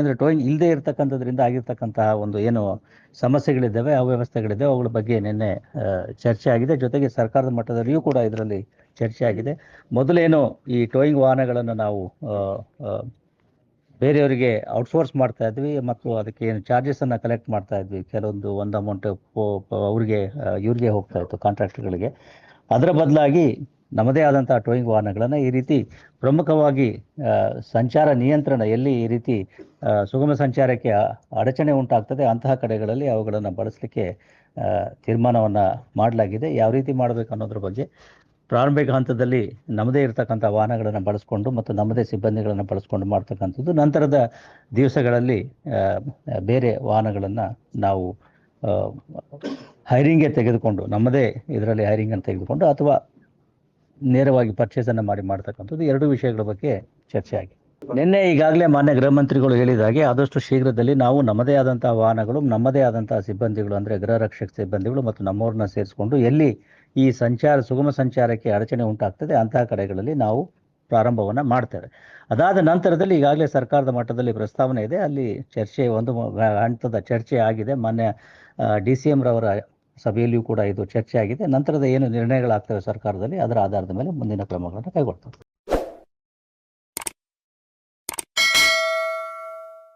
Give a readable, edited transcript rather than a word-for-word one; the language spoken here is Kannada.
ಅಂದರೆ ಟೋಯಿಂಗ್ ಇಲ್ಲದೆ ಇರತಕ್ಕಂಥದ್ರಿಂದ ಆಗಿರ್ತಕ್ಕಂತಹ ಒಂದು ಏನು ಸಮಸ್ಯೆಗಳಿದ್ದಾವೆ, ಅವ್ಯವಸ್ಥೆಗಳಿದ್ದಾವೆ, ಅವುಗಳ ಬಗ್ಗೆ ನಿನ್ನೆ ಚರ್ಚೆ ಆಗಿದೆ. ಜೊತೆಗೆ ಸರ್ಕಾರದ ಮಟ್ಟದಲ್ಲಿಯೂ ಕೂಡ ಇದರಲ್ಲಿ ಚರ್ಚೆ ಆಗಿದೆ. ಮೊದಲೇನು ಈ ಟೋಯಿಂಗ್ ವಾಹನಗಳನ್ನು ನಾವು ಬೇರೆಯವರಿಗೆ ಔಟ್ಸೋರ್ಸ್ ಮಾಡ್ತಾ ಇದ್ವಿ ಮತ್ತು ಅದಕ್ಕೆ ಏನು ಚಾರ್ಜಸನ್ನು ಕಲೆಕ್ಟ್ ಮಾಡ್ತಾ ಇದ್ವಿ. ಕೆಲವೊಂದು ಅಮೌಂಟ್ ಅವ್ರಿಗೆ ಇವ್ರಿಗೆ ಹೋಗ್ತಾ ಇತ್ತು, ಕಾಂಟ್ರಾಕ್ಟರ್ಗಳಿಗೆ. ಅದರ ಬದಲಾಗಿ ನಮ್ಮದೇ ಆದಂಥ ಟೋಯಿಂಗ್ ವಾಹನಗಳನ್ನು ಈ ರೀತಿ ಪ್ರಮುಖವಾಗಿ ಸಂಚಾರ ನಿಯಂತ್ರಣ ಎಲ್ಲಿ ಈ ರೀತಿ ಸುಗಮ ಸಂಚಾರಕ್ಕೆ ಅಡಚಣೆ ಉಂಟಾಗ್ತದೆ ಅಂತಹ ಕಡೆಗಳಲ್ಲಿ ಅವುಗಳನ್ನು ಬಳಸಲಿಕ್ಕೆ ತೀರ್ಮಾನವನ್ನು ಮಾಡಲಾಗಿದೆ. ಯಾವ ರೀತಿ ಮಾಡಬೇಕು ಅನ್ನೋದ್ರ ಬಗ್ಗೆ ಪ್ರಾರಂಭಿಕ ಹಂತದಲ್ಲಿ ನಮ್ಮದೇ ಇರತಕ್ಕಂಥ ವಾಹನಗಳನ್ನು ಬಳಸ್ಕೊಂಡು ಮತ್ತು ನಮ್ಮದೇ ಸಿಬ್ಬಂದಿಗಳನ್ನು ಬಳಸ್ಕೊಂಡು ಮಾಡ್ತಕ್ಕಂಥದ್ದು. ನಂತರದ ದಿವಸಗಳಲ್ಲಿ ಬೇರೆ ವಾಹನಗಳನ್ನು ನಾವು ಹೈರಿಂಗ್ಗೆ ತೆಗೆದುಕೊಂಡು ನಮ್ಮದೇ ಇದರಲ್ಲಿ ಹೈರಿಂಗನ್ನು ತೆಗೆದುಕೊಂಡು ಅಥವಾ ನೇರವಾಗಿ ಪರ್ಚೇಸನ್ನು ಮಾಡ್ತಕ್ಕಂಥದ್ದು ಎರಡು ವಿಷಯಗಳ ಬಗ್ಗೆ ಚರ್ಚೆ ಆಗಿದೆ. ನಿನ್ನೆ ಈಗಾಗಲೇ ಮಾನ್ಯ ಗೃಹ ಮಂತ್ರಿಗಳು ಹೇಳಿದ ಹಾಗೆ ಆದಷ್ಟು ಶೀಘ್ರದಲ್ಲಿ ನಾವು ನಮ್ಮದೇ ಆದಂತಹ ವಾಹನಗಳು, ನಮ್ಮದೇ ಆದಂತಹ ಸಿಬ್ಬಂದಿಗಳು ಅಂದರೆ ಗೃಹ ರಕ್ಷಕ ಸಿಬ್ಬಂದಿಗಳು ಮತ್ತು ನಮ್ಮವ್ರನ್ನ ಸೇರಿಸಿಕೊಂಡು ಎಲ್ಲಿ ಈ ಸುಗಮ ಸಂಚಾರಕ್ಕೆ ಅಡಚಣೆ ಉಂಟಾಗ್ತದೆ ಅಂತಹ ಕಡೆಗಳಲ್ಲಿ ನಾವು ಪ್ರಾರಂಭವನ್ನು ಮಾಡ್ತೇವೆ. ಅದಾದ ನಂತರದಲ್ಲಿ ಈಗಾಗಲೇ ಸರ್ಕಾರದ ಮಟ್ಟದಲ್ಲಿ ಪ್ರಸ್ತಾವನೆ ಇದೆ. ಅಲ್ಲಿ ಒಂದು ಹಂತದ ಚರ್ಚೆ ಆಗಿದೆ. ಮಾನ್ಯ DCM ರವರ ಸಭೆಯಲ್ಲಿಯೂ ಕೂಡ ಇದು ಚರ್ಚೆ ಆಗಿದೆ. ನಂತರದ ಏನು ನಿರ್ಣಯಗಳಾಗ್ತವೆ ಸರ್ಕಾರದಲ್ಲಿ ಅದರ ಆಧಾರದ ಮೇಲೆ ಮುಂದಿನ ಕ್ರಮಗಳನ್ನು ಕೈಗೊಳ್ತವೆ.